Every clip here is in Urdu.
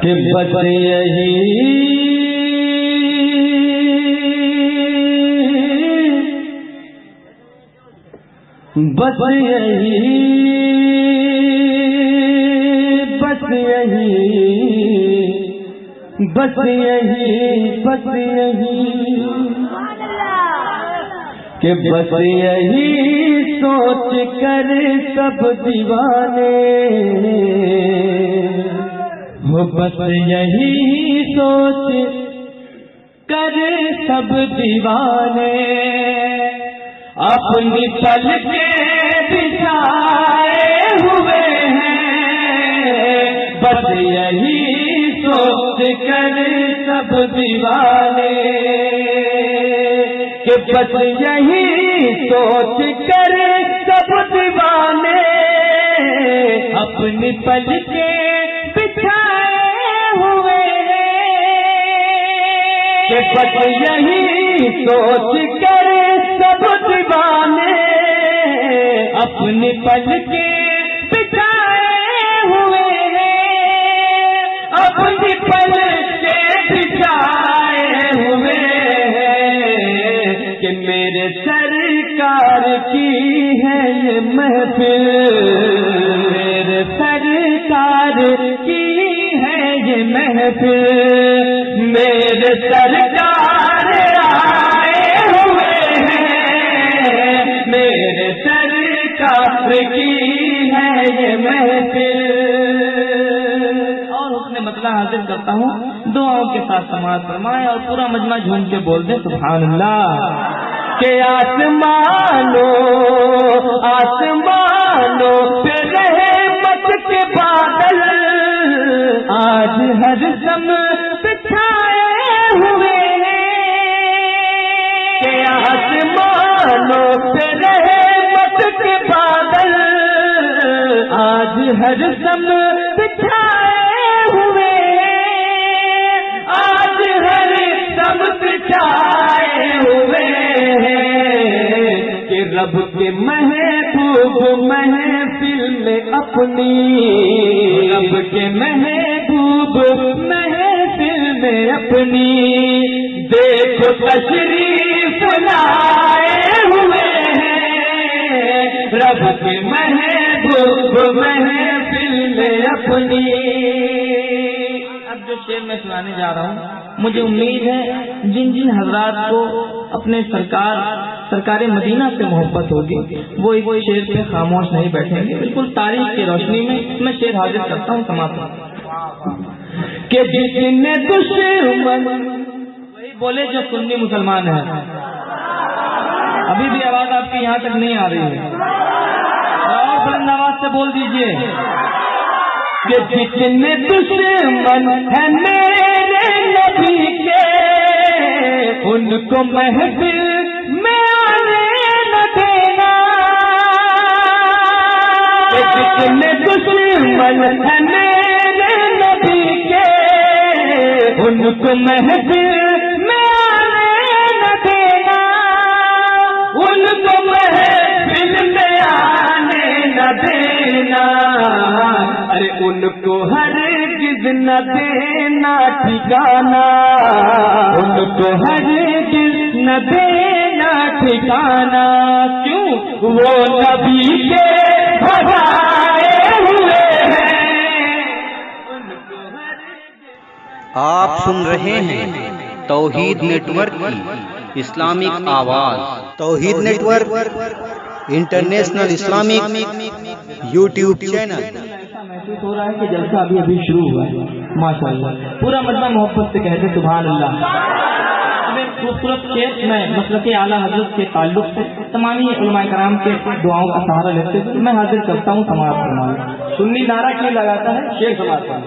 کہ بس یہی بس یہی بس یہی بس یہی بس یہی کہ بس یہی سوچ کر سب دیوانے ہو، بس یہی سوچ کر سب دیوانے اپنی پل کے بچھائے ہوئے ہیں، بس یہی سوچ کر سب دیوانے کہ بس یہی سوچ کر سب دیوانے اپنی پل کے بچھائے ہوئے ہیں، کہ بس یہی سوچ کر سب دیوانے اپنی پل کے بچھائے ہوئے ہیں، اپنی پل کے بچھائے ہوئے ہیں، کہ میرے سرکار کی ہے یہ محفل، میرے سرکار کی ہے یہ محفل، میرے سرکار آئے ہوئے ہیں، میرے سرکار کی ہے یہ محفل۔ اور اس نے مطلب حاصل کرتا ہوں، دعاؤں کے ساتھ سماعت فرمائے اور پورا مجمع جھوم کے بول دے سبحان اللہ۔ کہ آسمانوں آسمانوں پہ رحمت کے بادل آج ہر دم بچھائے ہوئے ہیں، کہ آسمانوں پہ رحمت کے بادل آج ہر دم بچھائے ہوئے ہیں، آج ہر دم بچھائے ہوئے ہیں، کہ رب کے محبوب محفل میں اپنی، رب کے محبوب محفل میں اپنی دیکھو تشریف لائے ہوئے ہیں، رب کے محبوب محفل میں اپنی۔ اب جو شعر میں سنانے جا رہا ہوں، مجھے امید ہے جن جن حضرات کو اپنے سرکار مدینہ سے محبت ہوگی وہ اس شعر پہ خاموش نہیں بیٹھیں گے، بالکل تاریخ کی روشنی میں شعر حاضر کرتا ہوں سماعت کہ جس نے دشمن، وہی بولے جو سنی مسلمان ہے، ابھی بھی آواز آپ کی یہاں تک نہیں آ رہی ہے، اور بلند آواز سے بول دیجئے کہ جتنے دشمن ہیں میرے نبی کے ان کو محفل میں آنے نہ دینا، جتنے دشمن ہیں میرے نبی کے ان کو محفل میں آنے نہ دینا، ان کو محفل میں آنے نہ دینا، ارے ان کو ہرگز نہ دینا ٹھکانا، ان کو ہرگز نہ دینا ٹھکانا، کیوں وہ نبی کے بھگائے ہوئے ہیں۔ آپ سن رہے ہیں توحید نیٹ ورک کی اسلامک آواز، Tawheed network international Islamic YouTube channel. ایسا محسوس ہو رہا ہے کہ جلسہ ابھی ابھی شروع ہوا ہے، ماشاءاللہ پورا مجمع محبت سے کہتے سبحان اللہ۔ خوبصورت شعر میں مسلک اعلیٰ حضرت کے تعلق سے تمام علماء کرام کے دعاؤں کا سہارا لیتے ہوئے میں حاضر کرتا ہوں سماعت فرمائے۔ سنی نعرہ کیوں لگاتا ہے؟ شعر سماعت فرمائے۔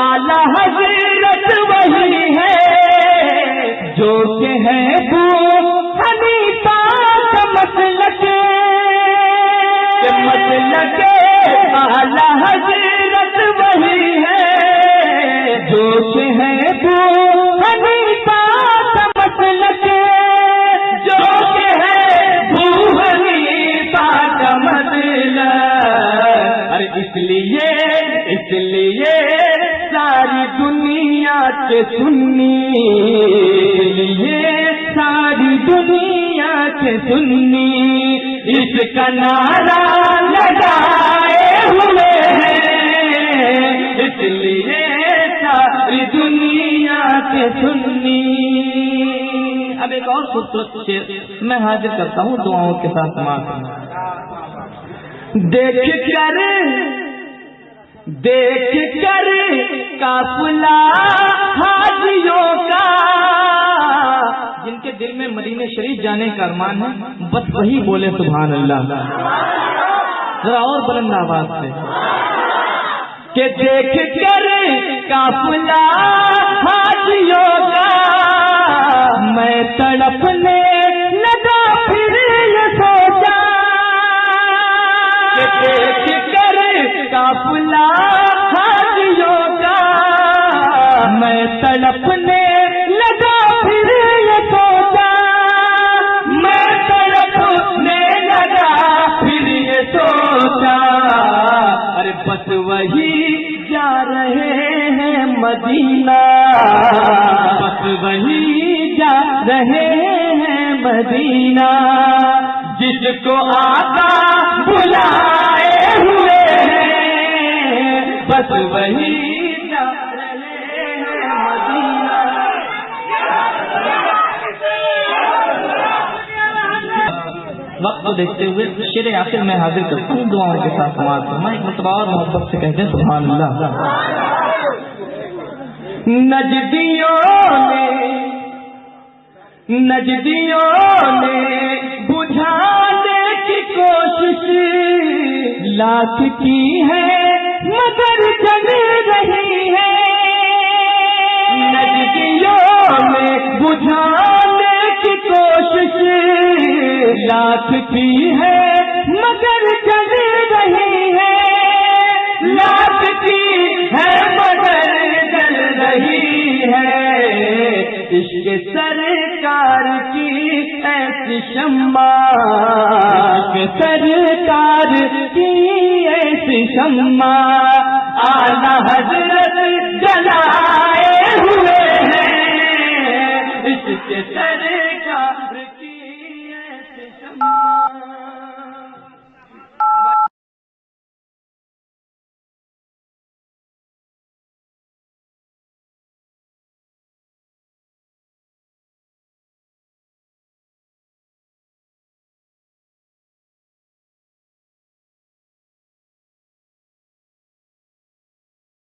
اعلیٰ حضرت وہی ہے جو کہ ہے وہ حنیفہ کا مسلک، مسلک اعلیٰ حضرت وہی ہے جو کہ ہے وہ حنیفہ کا مسلک، جو کہ ہے وہ حنیفہ کا مسلک۔ ارے اس لیے ساری دنیا کے سنی، یہ ساری دنیا کے سنی اس کا نعرہ لگائے ہوئے ہیں، اس لیے ساری دنیا کے سنی۔ اب ایک اور خوبصورت شعر میں حاضر کرتا ہوں دعاؤں کے ساتھ سماعت۔ دیکھ کر قافلہ حاجیوں کا، جن کے دل میں مدینہ شریف جانے کا ارمان ہے بس وہی بولے سبحان اللہ، ذرا اور بلند آواز سے، کہ دیکھ کر قافلہ حاجیوں کا میں تڑپنے لگا پھر یہ سوچا، کہ دیکھ کر قافلہ حاجیوں کا میں تڑپنے لگا پھر یہ سوچا، میں تڑپنے لگا پھر یہ سوچا، ارے بس وہی جا رہے ہیں مدینہ، بس وہی جا رہے ہیں مدینہ، جس کو آقا بلائے ہوئے ہیں، بس وہی جا رہے ہیں مدینہ۔ وقت کو دیکھتے ہوئے شعر آخر میں حاضر کرتا ہوں دعاؤں کے ساتھ سماعت کرنا، ایک مرتبہ اور محبت سے کہتے ہیں سبحان اللہ۔ نجدیوں نے بجھانے کی کوشش لاکھ کی ہے مگر جل رہی ہے، نجدیوں نے بجھانے کی کوشش لاکھ کی ہے مگر جل رہی ہے، لاکھ کی ہے مگر جل رہی ہے، عشق سرکار کی ایسی شمع، عشق سرکار کی ایسی شمع، اعلیٰ حضرت جلائے ہوئے ہیں، عشق